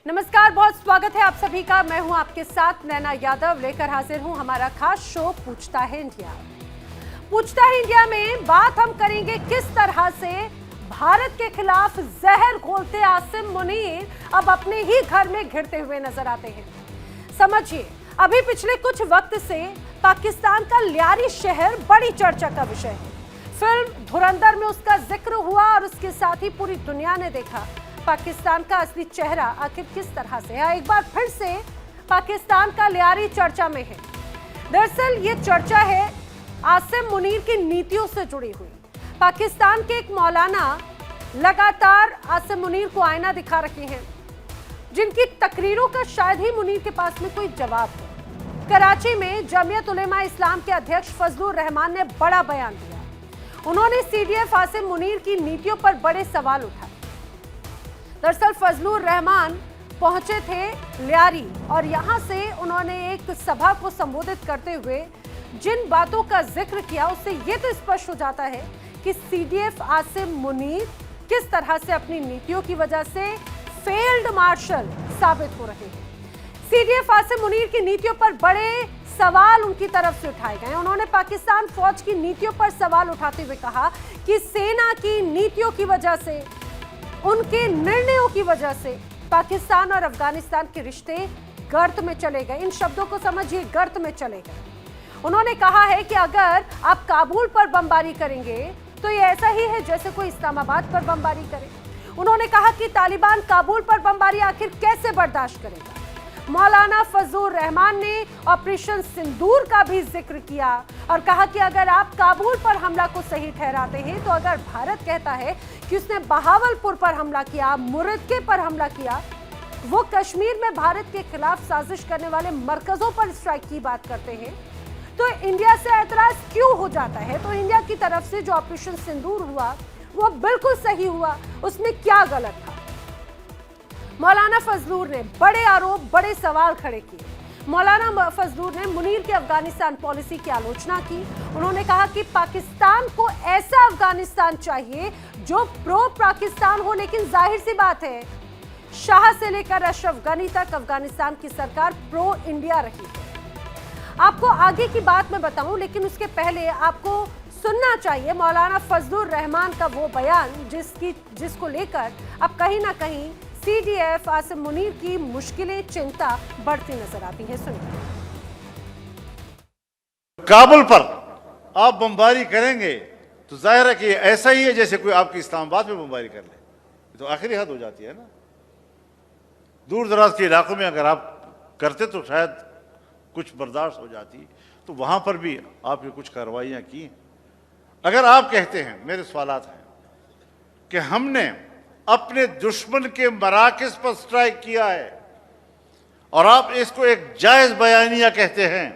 नमस्कार, बहुत स्वागत है आप सभी का। मैं हूं आपके साथ नैना यादव, लेकर हाजिर हूं हमारा खास शो पूछता है इंडिया। पूछता है इंडिया में बात हम करेंगे किस तरह से भारत के खिलाफ जहर घोलते आसिम मुनीर अब अपने ही घर में घिरते हुए नजर आते हैं। समझिए, अभी पिछले कुछ वक्त से पाकिस्तान का लियारी शहर बड़ी चर्चा का विषय है। फिल्म धुरंधर में उसका जिक्र हुआ और उसके साथ ही पूरी दुनिया ने देखा पाकिस्तान का असली चेहरा आखिर किस तरह से है। एक बार फिर से पाकिस्तान का लियारी चर्चा में है। दरअसल ये चर्चा है आसिम मुनीर की नीतियों से जुड़ी हुई। पाकिस्तान के एक मौलाना लगातार आसिम मुनीर को आईना दिखा रहे हैं, जिनकी तकरीरों का शायद ही मुनीर के पास में कोई जवाब हो। कराची में जमीयत उलेमा इस्लाम के अध्यक्ष फजलुर रहमान ने बड़ा बयान दिया। उन्होंने सीडीएफ आसिम मुनीर की नीतियों पर बड़े सवाल उठाए। दरअसल फजलुर रहमान पहुंचे थे लियारी और यहां से उन्होंने एक सभा को संबोधित करते हुए जिन बातों का जिक्र किया उससे यह तो स्पष्ट हो जाता है कि सीडीएफ आसिम मुनीर किस तरह से अपनी नीतियों की वजह से फेल्ड मार्शल साबित हो रहे हैं। सीडीएफ आसिम मुनीर की नीतियों पर बड़े सवाल उनकी तरफ से उठाए गए। उन्होंने पाकिस्तान फौज की नीतियों पर सवाल उठाते हुए कहा कि सेना की नीतियों की वजह से, उनके निर्णयों की वजह से पाकिस्तान और अफगानिस्तान के रिश्ते गर्त में चले गए। इन शब्दों को समझिए, गर्त में चले गए। उन्होंने कहा है कि अगर आप काबुल पर बमबारी करेंगे तो ये ऐसा ही है जैसे कोई इस्लामाबाद पर बमबारी करे। उन्होंने कहा कि तालिबान काबुल पर बमबारी आखिर कैसे बर्दाश्त करेगा। मौलाना फजलुर रहमान ने ऑपरेशन सिंदूर का भी जिक्र किया और कहा कि अगर आप काबुल पर हमला को सही ठहराते हैं तो अगर भारत कहता है कि उसने बहावलपुर पर हमला किया, मुरद्दे पर हमला किया, वो कश्मीर में भारत के खिलाफ साजिश करने वाले मरकजों पर स्ट्राइक की बात करते हैं, तो इंडिया से ऐतराज क्यों हो जाता है। तो इंडिया की तरफ से जो ऑपरेशन सिंदूर हुआ वो बिल्कुल सही हुआ, उसमें क्या गलत था। मौलाना फजलुर ने बड़े आरोप, बड़े सवाल खड़े किए। मौलाना फजलुर ने मुनीर की अफगानिस्तान पॉलिसी की आलोचना की। उन्होंने कहा कि पाकिस्तान को ऐसा अफगानिस्तान चाहिए जो प्रो पाकिस्तान हो, लेकिन जाहिर सी बात है शाह से लेकर अशरफ गनी तक अफगानिस्तान की सरकार प्रो इंडिया रही है। आपको आगे की बात मैं बताऊं, लेकिन उसके पहले आपको सुनना चाहिए मौलाना फजलुर रहमान का वो बयान जिसको लेकर अब कहीं ना कहीं सीडीएफ आसिम मुनीर की मुश्किलें, चिंता बढ़ती नजर आती है। सुनिए। काबुल पर आप बमबारी करेंगे तो जाहिर है कि ऐसा ही है जैसे कोई आपकी इस्लामाबाद में बमबारी कर ले। तो आखिरी हद हो जाती है ना। दूर दराज के इलाकों में अगर आप करते तो शायद कुछ बर्दाश्त हो जाती, तो वहां पर भी आपने कुछ कार्रवाइयां की। अगर आप कहते हैं, मेरे सवालात हैं कि हमने अपने दुश्मन के मराकज़ पर स्ट्राइक किया है और आप इसको एक जायज बयानिया कहते हैं,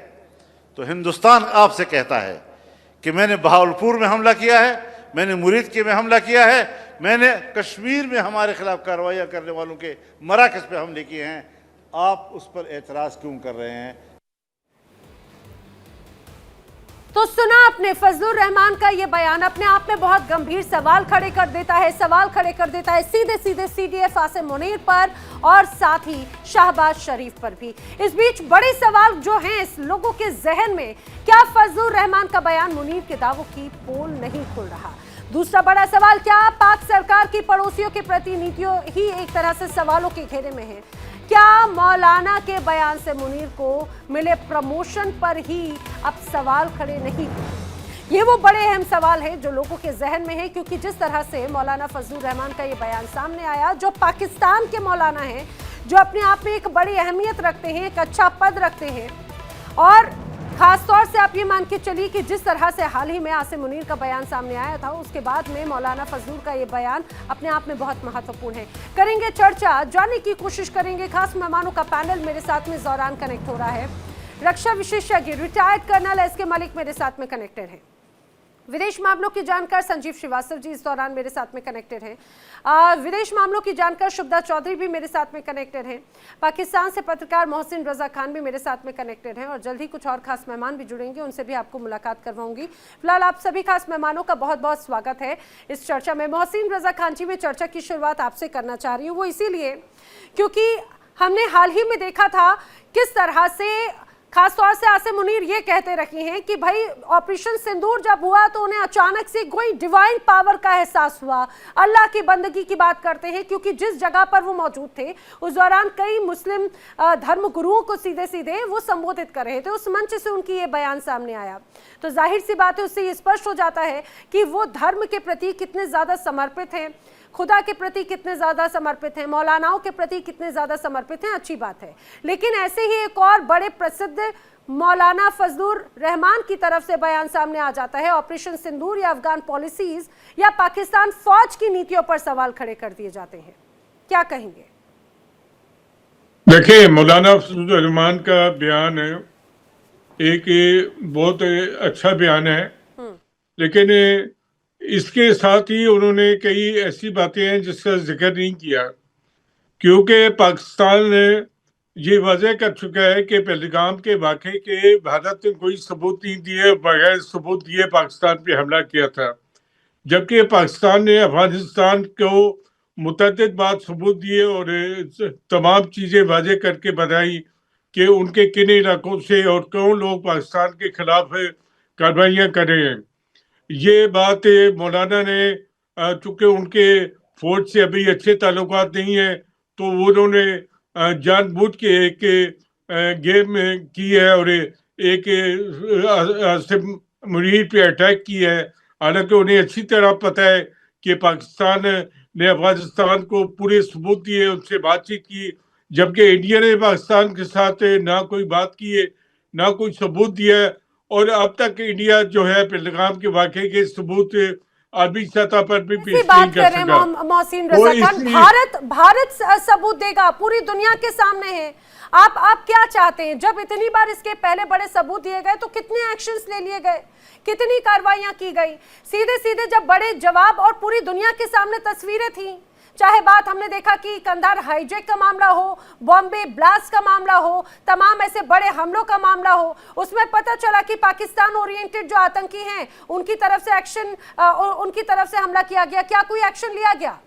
तो हिंदुस्तान आपसे कहता है कि मैंने बहावलपुर में हमला किया है, मैंने मुरीद में हमला किया है, मैंने कश्मीर में हमारे खिलाफ कार्रवाइयां करने वालों के मराकज़ पे हमले किए हैं। आप उस पर एतराज़ क्यों कर रहे हैं? तो सुना आपने फजलुर रहमान का ये बयान, अपने आप में बहुत गंभीर सवाल खड़े कर देता है, सीधे सीधे सीडीएफ आसिम मुनीर पर और साथ ही शहबाज शरीफ पर भी। इस बीच बड़े सवाल जो हैं इस लोगों के जहन में, क्या फजलुर रहमान का बयान मुनीर के दावों की पोल नहीं खुल रहा। दूसरा बड़ा सवाल, क्या पाक सरकार की पड़ोसियों के प्रति नीतियों ही एक तरह से सवालों के घेरे में है। क्या मौलाना के बयान से मुनीर को मिले प्रमोशन पर ही अब सवाल खड़े नहीं हुए। ये वो बड़े अहम सवाल है जो लोगों के जहन में है, क्योंकि जिस तरह से मौलाना फजलुर रहमान का ये बयान सामने आया, जो पाकिस्तान के मौलाना हैं, जो अपने आप में एक बड़ी अहमियत रखते हैं, एक अच्छा पद रखते हैं, और खासतौर से आप ये मान के चलिए कि जिस तरह से हाल ही में आसिम मुनीर का बयान सामने आया था, उसके बाद में मौलाना फजलुर का ये बयान अपने आप में बहुत महत्वपूर्ण है। करेंगे चर्चा, जानने की कोशिश करेंगे। खास मेहमानों का पैनल मेरे साथ में जौरान कनेक्ट हो रहा है। रक्षा विशेषज्ञ रिटायर्ड कर्नल एस के मलिक मेरे साथ में कनेक्टेड है। विदेश मामलों की जानकार संजीव श्रीवास्तव जी इस दौरान मेरे साथ में कनेक्टेड हैं। विदेश मामलों की जानकार शुभदा चौधरी भी मेरे साथ में कनेक्टेड हैं। पाकिस्तान से पत्रकार मोहसिन रजा खान भी मेरे साथ में कनेक्टेड हैं और जल्द ही कुछ और खास मेहमान भी जुड़ेंगे, उनसे भी आपको मुलाकात करवाऊंगी। फिलहाल आप सभी खास मेहमानों का बहुत बहुत स्वागत है इस चर्चा में। मोहसिन रजा खान जी, मैं चर्चा की शुरुआत आपसे करना चाह रही हूँ, वो इसीलिए क्योंकि हमने हाल ही में देखा था किस तरह से खासतौर से आसिम मुनीर ये कहते रहे हैं कि भाई ऑपरेशन सिंदूर जब हुआ तो उन्हें अचानक से कोई डिवाइन पावर का एहसास हुआ, अल्लाह की बंदगी की बात करते हैं, क्योंकि जिस जगह पर वो मौजूद थे उस दौरान कई मुस्लिम धर्म गुरुओं को सीधे सीधे वो संबोधित कर रहे थे, उस मंच से उनकी ये बयान सामने आया। तो जाहिर सी बात है उससे ये स्पष्ट हो जाता है कि वो धर्म के प्रति कितने ज़्यादा समर्पित हैं, खुदा के प्रति कितने ज़्यादा समर्पित हैं, मौलानाओं के प्रति कितने ज़्यादा समर्पित हैं, अच्छी बात है। लेकिन ऐसे ही एक और बड़े प्रसिद्ध मौलाना फजलुर रहमान की तरफ से बयान सामने आ जाता है। ऑपरेशन सिंदूर या अफगान पॉलिसीज या पाकिस्तान फौज की नीतियों पर सवाल खड़े कर दिए जाते हैं, क्या कहेंगे? देखिए, मौलाना फजलुर रहमान का बयान है, एक बहुत अच्छा बयान है, लेकिन इसके साथ ही उन्होंने कई ऐसी बातें हैं जिसका जिक्र नहीं किया, क्योंकि पाकिस्तान ने ये वाज़ेह कर चुका है कि पहलगाम के वाक़े के भारत ने कोई सबूत नहीं दिए, बगैर सबूत दिए पाकिस्तान पे हमला किया था, जबकि पाकिस्तान ने अफगानिस्तान को मुतअद्दिद बात सबूत दिए और तमाम चीज़ें वाज़ेह करके बताई कि उनके किन इलाकों से और कौन लोग पाकिस्तान के खिलाफ कार्रवाइयाँ कर रहे हैं। ये बात मौलाना ने, चूँकि उनके फौज से अभी अच्छे ताल्लुकात नहीं है, तो उन्होंने जानबूझ के एक गेम की है और एक आसिम मुनीर पे अटैक की है। हालांकि उन्हें अच्छी तरह पता है कि पाकिस्तान ने अफगानिस्तान को पूरे सबूत दिए, उनसे बातचीत की, जबकि इंडिया ने पाकिस्तान के साथ ना कोई बात की है, ना कोई सबूत दिया है, और अब तक इंडिया जो है पहलगाम के वाक़े के सबूत आर्मी सतह पर भी पेश नहीं कर सका। मोहसिन रज़ा खान, भारत सबूत देगा, पूरी दुनिया के सामने है। आप क्या चाहते हैं? जब इतनी बार इसके पहले बड़े सबूत दिए गए तो कितने एक्शंस ले लिए गए, कितनी कार्रवाइयां की गई? सीधे सीधे जब बड़े जवाब और पूरी दुनिया के सामने तस्वीरें थी, चाहे बात हमने देखा कि कंधार हाईजैक का मामला हो, बॉम्बे ब्लास्ट का मामला हो, तमाम ऐसे बड़े हमलों का मामला हो, उसमें पता चला कि पाकिस्तान ओरिएंटेड जो आतंकी हैं उनकी तरफ से उनकी तरफ से हमला किया गया। क्या कोई एक्शन लिया गया?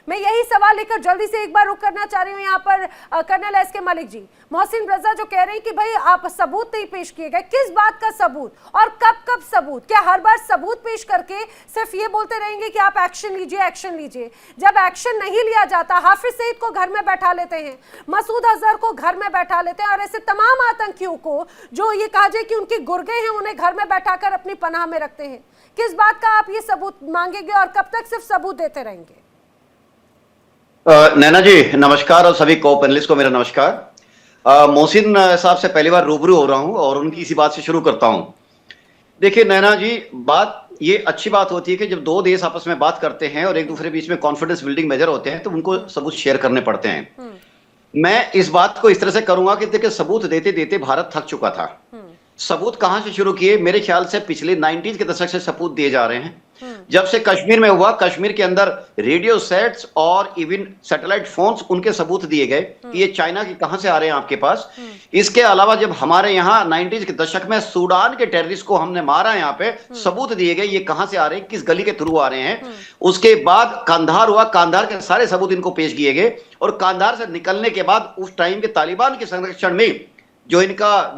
मैं यही सवाल लेकर जल्दी से एक बार रुक करना चाह रही हूँ यहाँ पर कर्नल एस के मलिक जी। मोहसिन रज़ा जो कह रहे हैं कि भाई आप सबूत नहीं पेश किए गए, किस बात का सबूत और कब कब सबूत? क्या हर बार सबूत पेश करके सिर्फ ये बोलते रहेंगे कि आप एक्शन लीजिए, एक्शन लीजिए? जब एक्शन नहीं लिया जाता, हाफिज सईद को घर में बैठा लेते हैं, मसूद अजहर को घर में बैठा लेते हैं, और ऐसे तमाम आतंकियों को जो ये कहा जाए कि उनकी गुर्गे हैं उन्हें घर में बैठा कर अपनी पनाह में रखते हैं। किस बात का आप ये सबूत मांगेंगे और कब तक सिर्फ सबूत देते रहेंगे? नैना जी नमस्कार, और सभी को पैनलिस्ट को मेरा नमस्कार। मोहसिन साहब से पहली बार रूबरू हो रहा हूं और उनकी इसी बात से शुरू करता हूं। देखिए नैना जी, बात ये अच्छी बात होती है कि जब दो देश आपस में बात करते हैं और एक दूसरे बीच में कॉन्फिडेंस बिल्डिंग मेजर होते हैं तो उनको सबूत शेयर करने पड़ते हैं। मैं इस बात को इस तरह से करूंगा कि देखिए, सबूत देते देते भारत थक चुका था। सबूत कहां से शुरू किए? मेरे ख्याल से पिछले 90s के दशक से सबूत दिए जा रहे हैं। जब से कश्मीर में हुआ, कश्मीर के अंदर रेडियो सेट्स और इवन सैटेलाइट फोन्स, उनके सबूत दिए गए कि ये चाइना के कहां से आ रहे हैं आपके पास। इसके अलावा जब हमारे यहाँ 90s के दशक में सूडान के टेररिस्ट को हमने मारा, यहाँ पे सबूत दिए गए ये कहां से आ रहे हैं, किस गली के थ्रू आ रहे हैं। उसके बाद कांधार हुआ, कांधार के सारे सबूत इनको पेश किए गए, और कांधार से निकलने के बाद उस टाइम के तालिबान के संरक्षण में जो इनका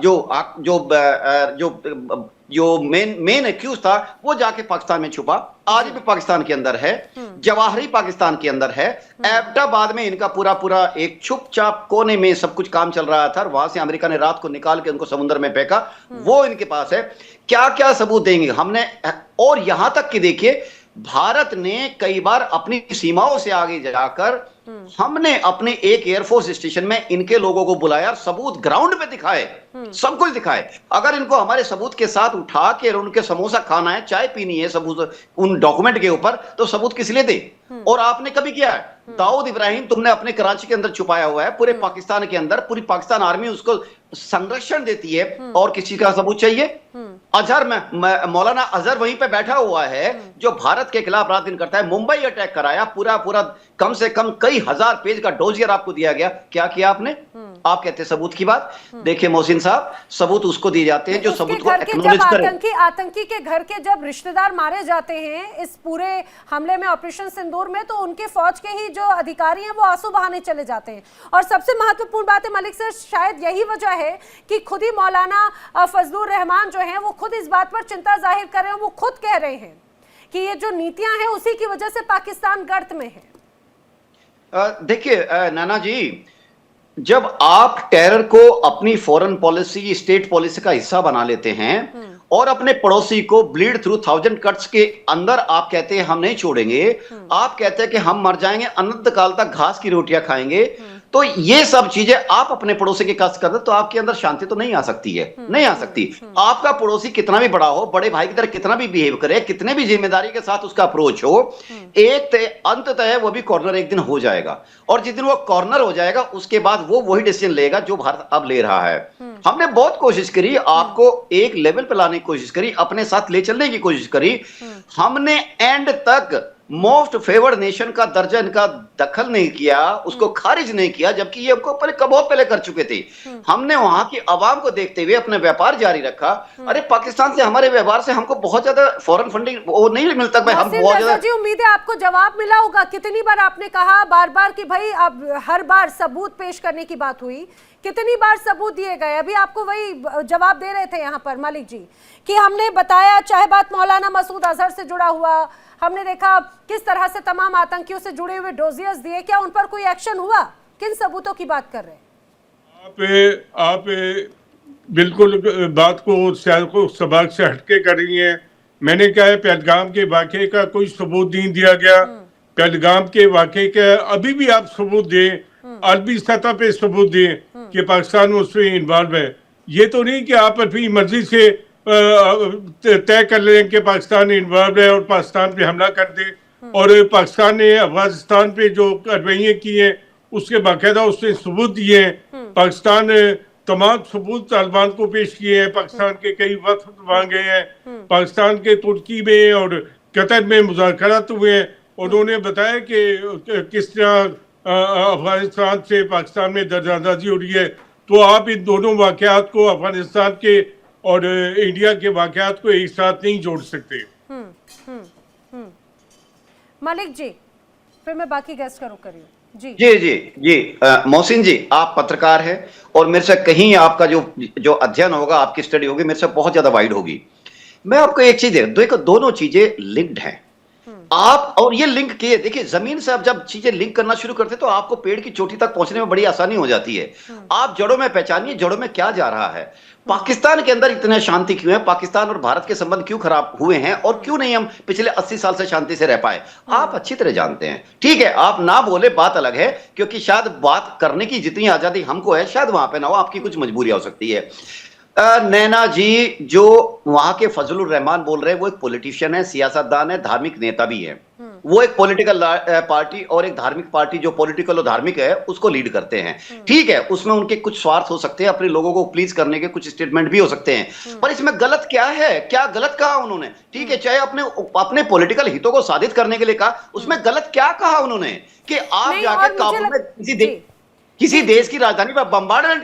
जो मेन एक्यूज था वो जाके पाकिस्तान में छुपा, आज भी पाकिस्तान के अंदर है, जवाहरी पाकिस्तान के अंदर है। एबटाबाद में इनका पूरा एक चुपचाप कोने में सब कुछ काम चल रहा था, वहां से अमेरिका ने रात को निकाल के उनको समुद्र में फेंका, वो इनके पास है। क्या क्या सबूत देंगे हमने? और यहां तक कि देखिए, भारत ने कई बार अपनी सीमाओं से आगे जाकर हमने अपने एक एयरफोर्स स्टेशन में इनके लोगों को बुलाया, सबूत ग्राउंड पे दिखाए, सब कुछ दिखाए। अगर इनको हमारे सबूत के साथ उठा के उनके समोसा खाना है, चाय पीनी है सबूत उन डॉक्यूमेंट के ऊपर, तो सबूत किस लिए दे? और आपने कभी किया है? दाऊद इब्राहिम तुमने अपने कराची के अंदर छुपाया हुआ है, पूरे पाकिस्तान के अंदर पूरी पाकिस्तान आर्मी उसको संरक्षण देती है, और किसी का सबूत चाहिए? अजहर में मौलाना अजहर वहीं पे बैठा हुआ है जो भारत के खिलाफ रात दिन करता है। मुंबई अटैक कराया, पूरा कम से कम कई हजार पेज का डोजियर आपको दिया गया, क्या किया आपने? आप कहते हैं सबूत की बात, देखिए मोहसिन साहब, सबूत उसको दिए जाते हैं जो सबूत को एक्नॉलेज करे। आतंकी के घर के जब रिश्तेदार मारे जाते हैं इस पूरे हमले में, ऑपरेशन सिंदूर में, तो उनके फौज के ही जो अधिकारी हैं वो आंसू बहाने चले जाते हैं। और सबसे महत्वपूर्ण बात है मलिक सर, शायद यही वजह है कि खुद ही मौलाना फजलुर रहमान जो है वो खुद इस बात पर चिंता जाहिर कर रहे हैं, वो खुद कह रहे हैं कि ये जो नीतियां हैं उसी की वजह से पाकिस्तान गर्त में है। देखिए नाना जी, जब आप टेरर को अपनी फॉरेन पॉलिसी, स्टेट पॉलिसी का हिस्सा बना लेते हैं और अपने पड़ोसी को ब्लीड थ्रू 1000 कट्स के अंदर आप कहते हैं हम नहीं छोड़ेंगे, आप कहते हैं कि हम मर जाएंगे, अनंत काल तक घास की रोटियां खाएंगे, तो ये सब चीजें आप अपने पड़ोसी के कष्ट कर दो तो आपके अंदर शांति तो नहीं आ सकती है, नहीं आ सकती। आपका पड़ोसी कितना भी बड़ा हो, बड़े भाई की तरह कितना भी बिहेव करे, कितने भी जिम्मेदारी के साथ उसका अप्रोच हो, एक अंततः वो भी कॉर्नर एक दिन हो जाएगा, और जिस दिन वो कॉर्नर हो जाएगा उसके बाद वो वही डिसीजन लेगा जो भारत अब ले रहा है। हमने बहुत कोशिश करी, आपको एक लेवल पे लाने की कोशिश करी, अपने साथ ले चलने की कोशिश करी, हमने एंड तक मोस्ट फेवर्ड नेशन का दर्जा इनका दखल नहीं किया, उसको खारिज नहीं किया, जबकि ये बहुत पहले कर चुके थे। हमने वहां की आवाम को देखते हुए अपना व्यापार जारी रखा। अरे पाकिस्तान से हमारे व्यवहार से हमको बहुत ज्यादा फॉरेन फंडिंग वो नहीं मिलता भाई, हम बहुत ज्यादा। जी उम्मीद है आपको जवाब मिला होगा। कितनी बार आपने कहा बार बार कि भाई अब हर बार सबूत पेश करने की बात हुई, कितनी बार सबूत दिए गए? अभी आपको वही जवाब दे रहे थे यहाँ पर मलिक जी कि हमने बताया, चाहे बात मौलाना मसूद अजहर से जुड़ा हुआ, हमने देखा किस तरह से तमाम आतंकियों से जुड़े हुए डोजियर्स दिए, क्या उन पर कोई एक्शन हुआ? किन सबूतों की बात कर रहे हैं आप बिल्कुल बात को सबाक से हटके कर रही हैं। मैंने कहा है पहलगाम के वाकये का कोई सबूत नहीं दिया गया, पहलगाम के वाकये का अभी भी आप सबूत दें, अरबी सतह पे सबूत दें कि पाकिस्तान उसमें इन्वॉल्व है। ये तो नहीं कि आप अपनी मर्जी से तय कर लें कि पाकिस्तान इन्वॉल्व है और पाकिस्तान पे हमला कर दे, और पाकिस्तान ने अफगानिस्तान पे जो कार्रवाइयाँ की हैं उसके बाकायदा उसने सबूत दिए हैं। पाकिस्तान ने तमाम सबूत तालिबान को पेश किए हैं, पाकिस्तान के कई वक्त मांगे हैं, पाकिस्तान के तुर्की में और कतर में मुज़ाकरात हुए हैं, उन्होंने बताया कि किस तरह अफगानिस्तान से पाकिस्तान में दर्जांदाजी हो रही है। तो आप इन दोनों वाकयात को, अफगानिस्तान के और इंडिया के वाकयात को एक साथ नहीं जोड़ सकते। मलिक जी, फिर मैं बाकी गेस्ट का रुख करी हूँ। जी मोहसिन जी, आप पत्रकार हैं और मेरे से कहीं आपका जो अध्ययन होगा, आपकी स्टडी होगी, मेरे से बहुत ज्यादा वाइड होगी। मैं आपको एक चीज देखो, दोनों चीजें लिंक्ड हैं। आप और ये लिंक किए, देखिए जमीन से आप जब चीजें लिंक करना शुरू करते तो आपको पेड़ की चोटी तक पहुंचने में बड़ी आसानी हो जाती है। आप जड़ों में पहचानिए, जड़ों में क्या जा रहा है, पाकिस्तान के अंदर इतने शांति क्यों है, पाकिस्तान और भारत के संबंध क्यों खराब हुए हैं, और क्यों नहीं हम पिछले 80 साल से शांति से रह पाए, आप अच्छी तरह जानते हैं। ठीक है, आप ना बोले बात अलग है, क्योंकि शायद बात करने की जितनी आजादी हमको है शायद वहां पे ना हो, आपकी कुछ मजबूरी हो सकती है। नैना जी, जो वहां के फजलुर रहमान बोल रहे हैं वो एक पॉलिटिशियन है, सियासतदान है, धार्मिक नेता भी है। वो एक पॉलिटिकल पार्टी और एक धार्मिक पार्टी जो पॉलिटिकल और धार्मिक है उसको लीड करते हैं। ठीक है, उसमें उनके कुछ स्वार्थ हो सकते हैं, अपने लोगों को प्लीज करने के कुछ स्टेटमेंट भी हो सकते हैं, पर इसमें गलत क्या है, क्या गलत कहा उन्होंने? ठीक है, चाहे अपने पॉलिटिकल हितों को साधित करने के लिए कहा, उसमें गलत क्या कहा उन्होंने कि आप जाके काबुल में किसी देश की राजधानी पर बम्बार्डमेंट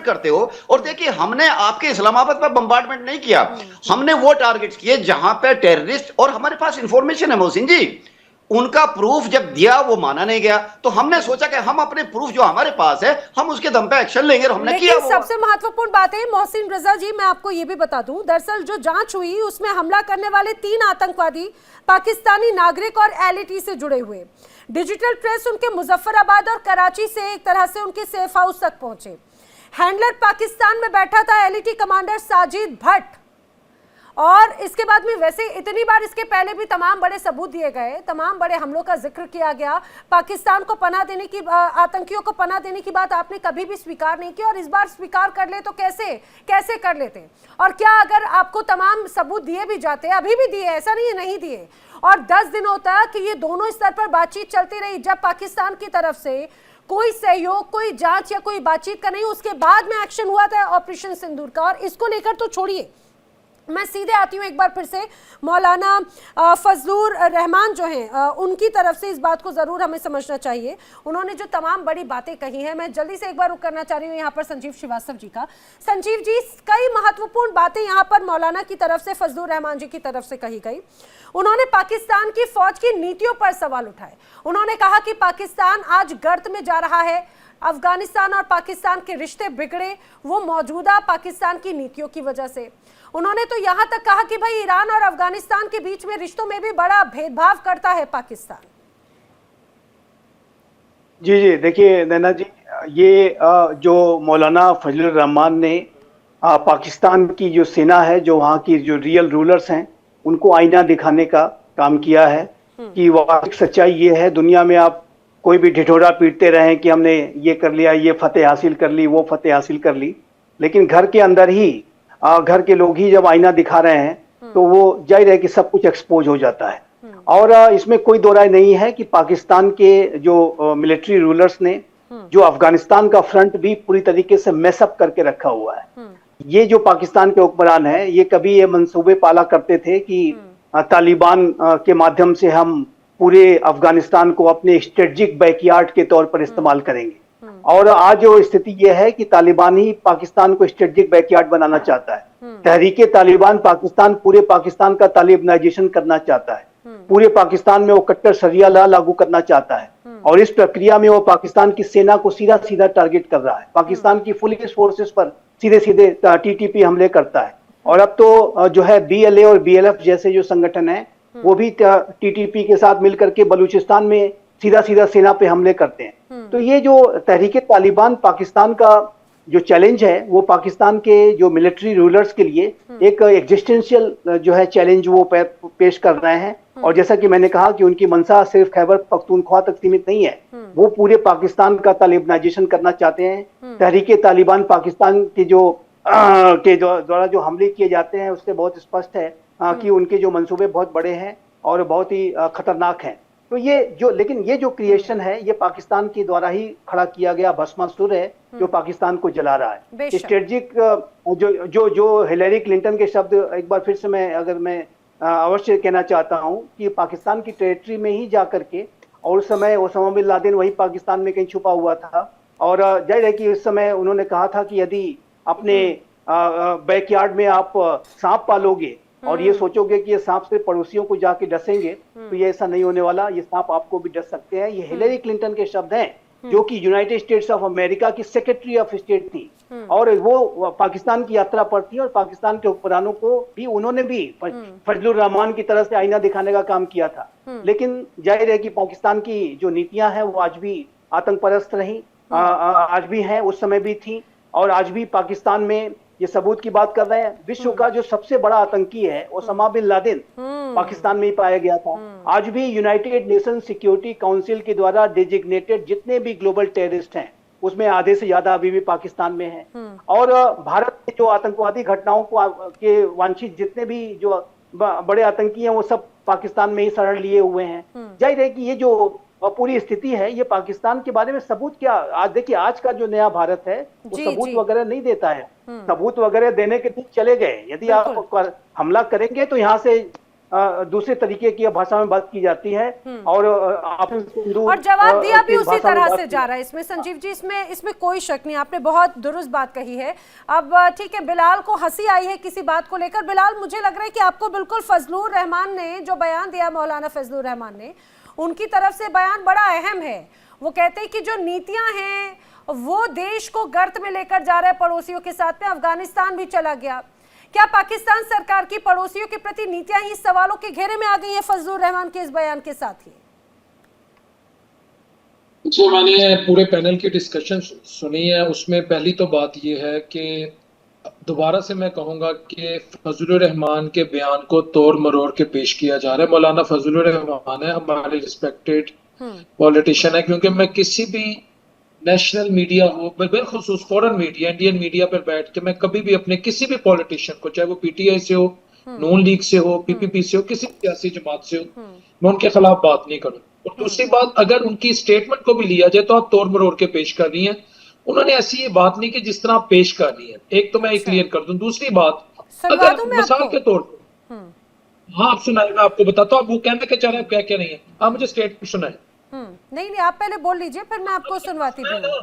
करते हो, और देखिए हमने आपके इस्लामाबाद पर बम्बार्डमेंट नहीं किया, हमने वो टारगेट्स किए जहां पे टेररिस्ट, और हमारे पास इंफॉर्मेशन है मोहसिन जी, उनका प्रूफ जब दिया वो माना नहीं गया, तो हमने सोचा कि हम अपने प्रूफ जो हमारे पास है हम उसके दम पे एक्शन लेंगे, और हमने किया। सबसे महत्वपूर्ण बात है मोहसिन रजा जी, मैं आपको ये भी बता दूं, दरअसल जो जांच हुई उसमें हमला करने वाले 3 आतंकवादी पाकिस्तानी नागरिक और एलईटी से जुड़े हुए। डिजिटल प्रेस उनके मुजफ्फराबाद और कराची से एक तरह से उनके सेफ हाउस तक पहुंचे। हैंडलर पाकिस्तान में बैठा था एलईटी कमांडर साजिद भट्ट, और इसके बाद में वैसे इतनी बार इसके पहले भी तमाम बड़े सबूत दिए गए, तमाम बड़े हमलों का जिक्र किया गया, पाकिस्तान को पनाह देने की, आतंकियों को पनाह देने की बात आपने कभी भी स्वीकार नहीं की, और इस बार स्वीकार कर ले तो कैसे कर लेते? और क्या अगर आपको तमाम सबूत दिए भी जाते, अभी भी दिए, ऐसा नहीं है नहीं दिए, और 10 दिनों तक ये दोनों स्तर पर बातचीत चलती रही, जब पाकिस्तान की तरफ से कोई सहयोग, कोई जांच या कोई बातचीत का नहीं, उसके बाद में एक्शन हुआ था ऑपरेशन सिंदूर का। और इसको लेकर तो छोड़िए, मैं सीधे आती हूँ एक बार फिर से मौलाना फजलुर रहमान जो हैं उनकी तरफ से इस बात को ज़रूर हमें समझना चाहिए। उन्होंने जो तमाम बड़ी बातें कही हैं, मैं जल्दी से एक बार रुक करना चाह रही हूँ यहाँ पर संजीव श्रीवास्तव जी का। संजीव जी, कई महत्वपूर्ण बातें यहाँ पर मौलाना की तरफ से, फजलुर रहमान जी की तरफ से कही गई। उन्होंने पाकिस्तान की फौज की नीतियों पर सवाल उठाए। उन्होंने कहा कि पाकिस्तान आज गर्त में जा रहा है, अफगानिस्तान और पाकिस्तान के रिश्ते बिगड़े वो मौजूदा पाकिस्तान की नीतियों की वजह से। उन्होंने तो यहां तक कहा कि भाई ईरान और अफगानिस्तान के बीच में रिश्तों में भी बड़ा भेदभाव करता है पाकिस्तान। जी जी, देखिए नैना जी, ये जो मौलाना फजलुर रहमान ने पाकिस्तान की जो सेना है, जो वहाँ की जो रियल रूलर्स हैं, उनको आईना दिखाने का काम किया है कि वास्तविक सच्चाई ये है। दुनिया में आप कोई भी ढिढोरा पीटते रहें कि हमने ये कर लिया, ये फतेह हासिल कर ली, वो फतेह हासिल कर ली, लेकिन घर के अंदर ही घर के लोग ही जब आईना दिखा रहे हैं तो वो जाहिर है कि सब कुछ एक्सपोज हो जाता है। और इसमें कोई दो राय नहीं है कि पाकिस्तान के जो मिलिट्री रूलर्स ने जो अफगानिस्तान का फ्रंट भी पूरी तरीके से मैसअप करके रखा हुआ है। ये जो पाकिस्तान के हुक्मरान है, ये कभी ये मंसूबे पाला करते थे कि तालिबान के माध्यम से हम पूरे अफगानिस्तान को अपने स्ट्रेटेजिक बैकयार्ड के तौर पर इस्तेमाल करेंगे। और आज जो स्थिति ये है कि तालिबान ही पाकिस्तान को स्ट्रेटेजिक बैकयार्ड बनाना चाहता है। तहरीके तालिबान पाकिस्तान पूरे पाकिस्तान का तालिबानाइजेशन करना चाहता है। पूरे पाकिस्तान में वो कट्टर शरिया लॉ लागू करना चाहता है और इस प्रक्रिया में वो पाकिस्तान की सेना को सीधा सीधा टारगेट कर रहा है। पाकिस्तान की पुलिस फोर्सेस पर सीधे सीधे टीटीपी हमले करता है। और अब तो जो है BLA और BLF जैसे जो संगठन है वो भी टीटीपी के साथ मिलकर के बलूचिस्तान में सीधा सीधा सेना पे हमले करते हैं। तो ये जो तहरीके तालिबान पाकिस्तान का जो चैलेंज है वो पाकिस्तान के जो मिलिट्री रूलर्स के लिए एक एग्जिस्टेंशियल जो है चैलेंज वो पेश कर रहे हैं। और जैसा कि मैंने कहा कि उनकी मंशा सिर्फ खैबर पख्तूनख्वा तक सीमित नहीं है, वो पूरे पाकिस्तान का तालिबानाइजेशन करना चाहते हैं। तहरीके तालिबान पाकिस्तान के द्वारा जो हमले किए जाते हैं उससे बहुत स्पष्ट है कि उनके जो मंसूबे बहुत बड़े हैं और बहुत ही खतरनाक हैं। तो लेकिन ये जो क्रिएशन है ये पाकिस्तान के द्वारा ही खड़ा किया गया भस्मासुर है जो पाकिस्तान को जला रहा है। स्ट्रेटेजिक जो हिलेरी क्लिंटन के शब्द एक बार फिर से मैं अवश्य कहना चाहता हूं कि पाकिस्तान की टेरिटरी में ही जाकर के, और उस समय ओसामा बिन लादेन वही पाकिस्तान में कहीं छुपा हुआ था। और जाहिर है कि उस समय उन्होंने कहा था कि यदि अपने बैकयार्ड में आप सांप पालोगे और ये सोचोगे कि ये सांप से पड़ोसियों को जाके डसेंगे तो ये ऐसा नहीं होने वाला, ये सांप आपको भी डस सकते हैं। ये हिलेरी क्लिंटन के शब्द हैं जो कि यूनाइटेड स्टेट्स ऑफ अमेरिका की सेक्रेटरी ऑफ स्टेट थी और वो पाकिस्तान की यात्रा पर थी और पाकिस्तान के हुक्मरानों को भी उन्होंने भी फजलुर रहमान की तरह से आईना दिखाने का काम किया था। लेकिन जाहिर है कि पाकिस्तान की जो नीतियां हैं वो आज भी आतंकपरस्त रही, आज भी हैं, उस समय भी थी और आज भी पाकिस्तान में ये सबूत की बात कर रहे हैं। विश्व का जो सबसे बड़ा आतंकी है ओसामा बिन लादेन पाकिस्तान में ही पाया गया था। आज भी यूनाइटेड नेशन सिक्योरिटी काउंसिल के द्वारा डेजिग्नेटेड जितने भी ग्लोबल टेररिस्ट हैं उसमें आधे से ज्यादा अभी भी पाकिस्तान में हैं। और भारत के जो आतंकवादी घटनाओं को के वांछित जितने भी जो बड़े आतंकी हैं वो सब पाकिस्तान में ही शरण लिए हुए हैं। जाहिर है कि ये जो पूरी स्थिति है ये पाकिस्तान के बारे में सबूत क्या, आज देखिए आज का जो नया भारत है वो सबूत वगैरह नहीं देता है। सबूत वगैरह देने के दिन चले गए। यदि आप हमला करेंगे तो यहाँ से दूसरे तरीके की भाषा में बात की जाती है और जवाब दिया भी उसी तरह से जा रहा है। इसमें संजीव जी इसमें कोई शक नहीं, आपने बहुत दुरुस्त बात कही है। अब ठीक है, बिलाल को हंसी आई है किसी बात को लेकर। बिलाल, मुझे लग रहा है कि आपको बिल्कुल फजलुर रहमान ने जो बयान दिया, मौलाना फजलुर रहमान ने, उनकी तरफ से बयान बड़ा अहम है। वो कहते हैं कि जो नीतियां हैं वो देश को गर्त में लेकर जा रहे हैं पड़ोसियों के साथ में, अफगानिस्तान भी चला गया। क्या पाकिस्तान सरकार की पड़ोसियों के प्रति नीतियां ही सवालों के घेरे में आ गई है फजलुर रहमान के इस बयान के साथ ही? जो मैंने पूरे पैनल की डिस्कशन सुनी है उसमें पहली तो बात यह है कि दोबारा से मैं कहूंगा कि फजलुर रहमान के बयान को तोड़ मरोड़ के पेश किया जा रहा है। मौलाना फजलुर रहमान है, हमारे रिस्पेक्टेड पॉलिटिशियन है, क्योंकि मैं किसी भी नेशनल मीडिया हो, बिलखुसूस फॉरेन मीडिया, इंडियन मीडिया पर बैठ के मैं कभी भी अपने किसी भी पॉलिटिशियन को, चाहे वो PTI से हो, नून लीग से हो, PPP से हो, किसी सियासी जमात से हो, मैं उनके खिलाफ बात नहीं करूँ। और दूसरी बात, अगर उनकी स्टेटमेंट को भी लिया जाए तो आप तोड़ मरोड़ के पेश कर रही हैं। उन्होंने ऐसी ये बात नहीं कि जिस तरह आप पेश कर रही है। एक तो मैं क्लियर कर दूं। दूसरी बात, सुनवा दूं मैं मिसाल आपको? के तौर पर, हाँ आप सुनाएगा, आपको बताता हूँ, आप वो कहने के चाह रहे हैं क्या क्या नहीं है, आप मुझे स्टेटमेंट सुनाए। नहीं नहीं, आप पहले बोल लीजिए, फिर मैं आपको सुनवाती भी हूँ।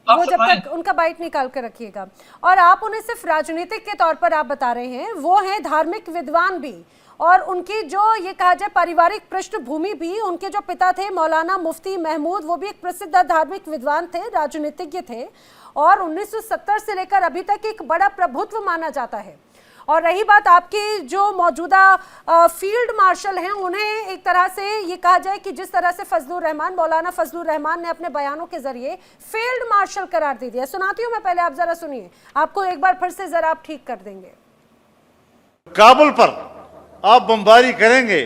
आप वो जब सुनाएं। तक उनका बाइट निकाल कर रखिएगा। और आप उन्हें सिर्फ राजनीतिक के तौर पर आप बता रहे हैं, वो हैं धार्मिक विद्वान भी, और उनकी जो ये कहा जाए पारिवारिक पृष्ठभूमि भी, उनके जो पिता थे मौलाना मुफ्ती महमूद, वो भी एक प्रसिद्ध धार्मिक विद्वान थे, राजनीतिज्ञ थे, और 1970 से लेकर अभी तक एक बड़ा प्रभुत्व माना जाता है। और रही बात आपकी जो मौजूदा फील्ड मार्शल हैं, उन्हें एक तरह से ये कहा जाए कि जिस तरह से फजलुर रहमान, मौलाना फजलुर रहमान ने अपने बयानों के जरिए फील्ड मार्शल करार दे दिया। सुनाती हूँ मैं, पहले आप जरा सुनिए, आपको एक बार फिर से जरा आप ठीक कर देंगे। काबुल पर आप बमबारी करेंगे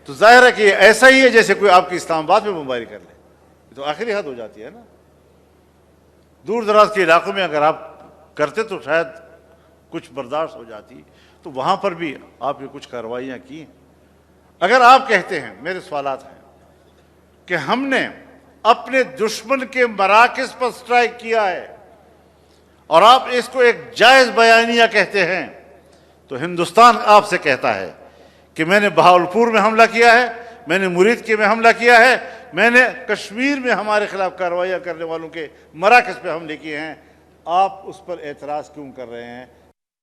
तो जाहिर है कि ऐसा ही है जैसे कोई आपकी इस्लामाबाद में बमबारी कर ले, ये तो आखिरी हद हो जाती है ना। दूर दराज के इलाकों में अगर आप करते तो शायद कुछ बर्दाश्त हो जाती, तो वहां पर भी आपने कुछ कार्रवाइयां की। अगर आप कहते हैं, मेरे सवालात हैं कि हमने अपने दुश्मन के मराकज़ पर स्ट्राइक किया है और आप इसको एक जायज बयानिया कहते हैं, तो हिंदुस्तान आपसे कहता है कि मैंने बहावलपुर में हमला किया है, मैंने मुरीदके में हमला किया है, मैंने कश्मीर में हमारे खिलाफ कार्रवाइयाँ करने वालों के मराकज़ पे हमले किए हैं। आप उस पर एतराज़ क्यों कर रहे हैं?